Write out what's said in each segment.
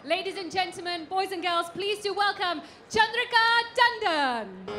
Ladies and gentlemen, boys and girls, please do welcome Chandrika Tandon.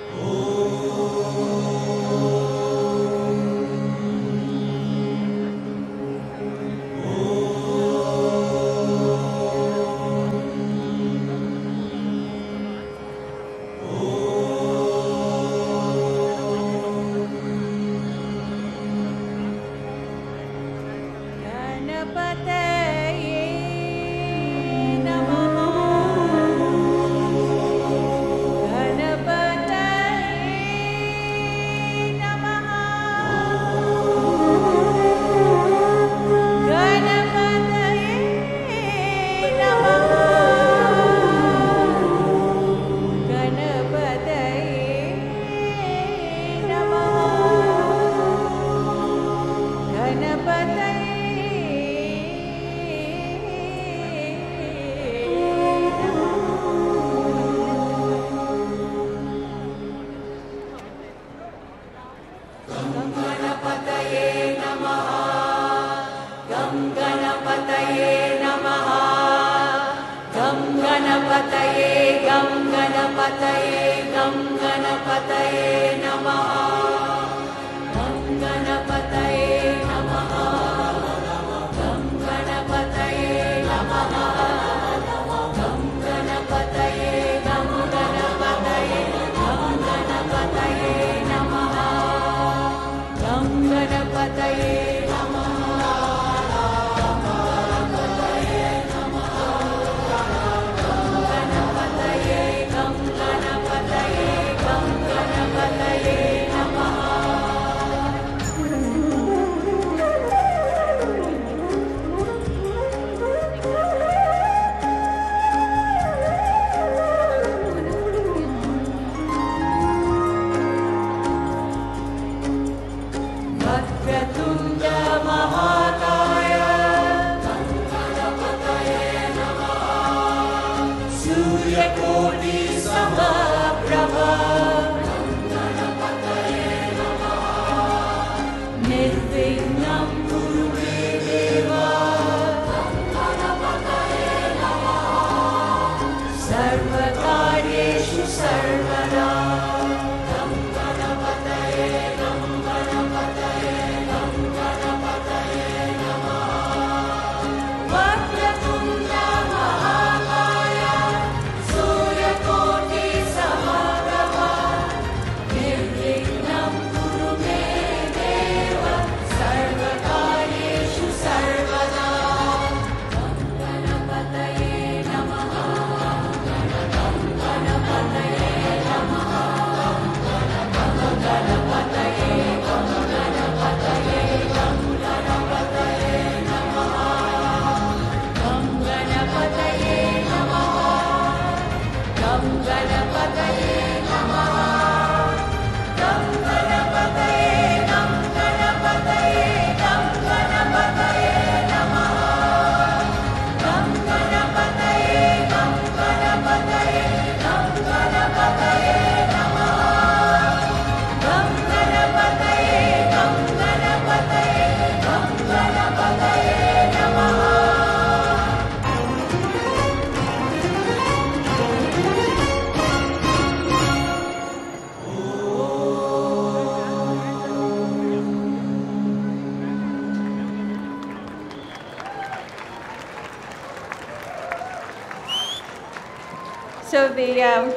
So the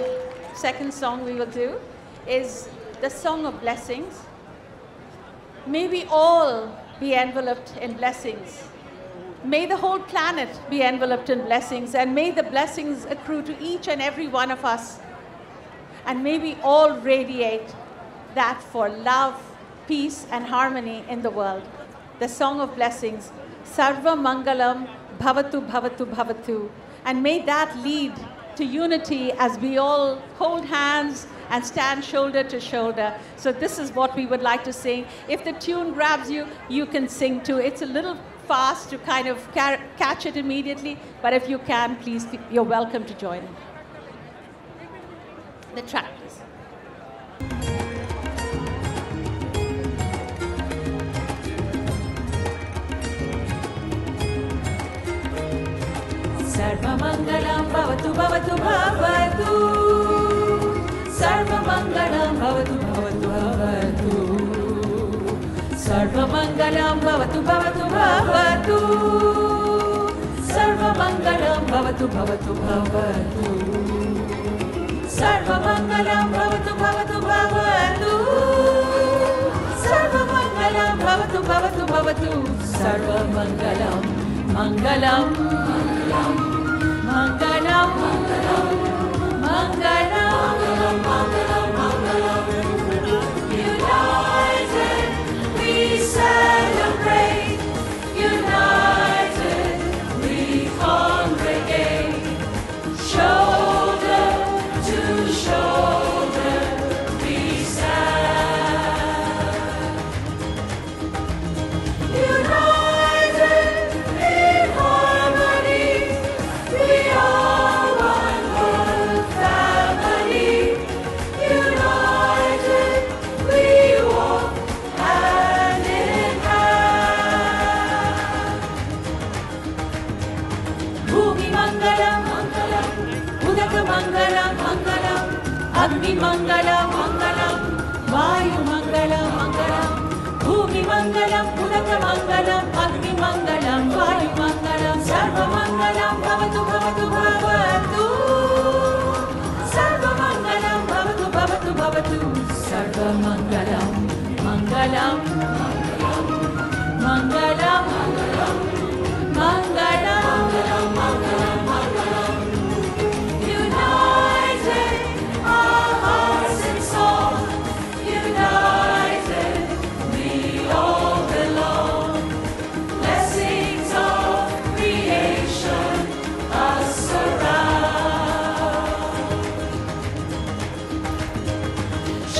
second song we will do is the Song of Blessings. May we all be enveloped in blessings. May the whole planet be enveloped in blessings, and may the blessings accrue to each and every one of us. And may we all radiate that for love, peace, and harmony in the world. The Song of Blessings, Sarva Mangalam Bhavatu Bhavatu Bhavatu. And may that lead to unity as we all hold hands and stand shoulder to shoulder. So this is what we would like to sing. If the tune grabs you, you can sing too. It's a little fast to kind of catch it immediately, but if you can, please, you're welcome to join in. The track, please. Sarvamangalam bhavatu bhavatu bhavatu. Sarvamangalam bhavatu bhavatu bhavatu. Sarvamangalam bhavatu bhavatu bhavatu. Sarvamangalam bhavatu bhavatu bhavatu. Sarvamangalam bhavatu bhavatu bhavatu. Sarvamangalam bhavatu bhavatu bhavatu. Sarvamangalam mangalam mangalam mangalam mangalam mangalam mangalam. United we celebrate, united we congregate, shoulder to shoulder we stand. United in harmony, we are one world family. United we walk hand in hand. Bhumi mangalam mangalam, udaka mangalam mangalam, agni mangalam mangalam, vayu mangalam mangalam. Bhumi mangalam, udaka mangalam, agni mangalam, vayu mangalam. Sarva mangalam bhavatu bhavatu bhavatu. Sarva mangalam bhavatu bhavatu bhavatu. Sarva mangalam mangalam mangalam mangalam mangalam mangalam mangalam. United our hearts and soul, united we all belong. Blessings of creation us surround.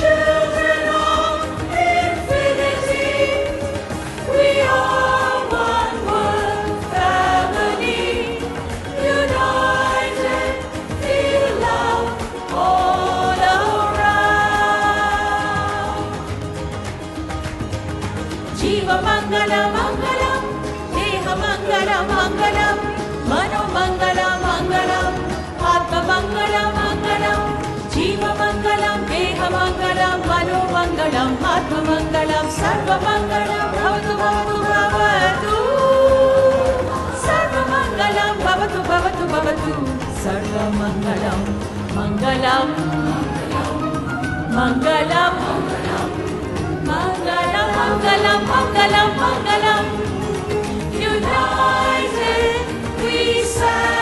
Children of infinity, we are one world family. United, feel love all around. Jiva mangalam mangalam, deha mangalam mangalam, mano mangalam mangalam, atma mangalam mangalam. Jiva mangalam, deha mangalam, mano mangalam, atma mangalam. Sarva mangalam bhavatu bhavatu bhavatu. Sarva mangalam bhavatu bhavatu bhavatu. Sarva mangalam mangalam mangalam mangalam mangalam mangalam mangalam. United we stand.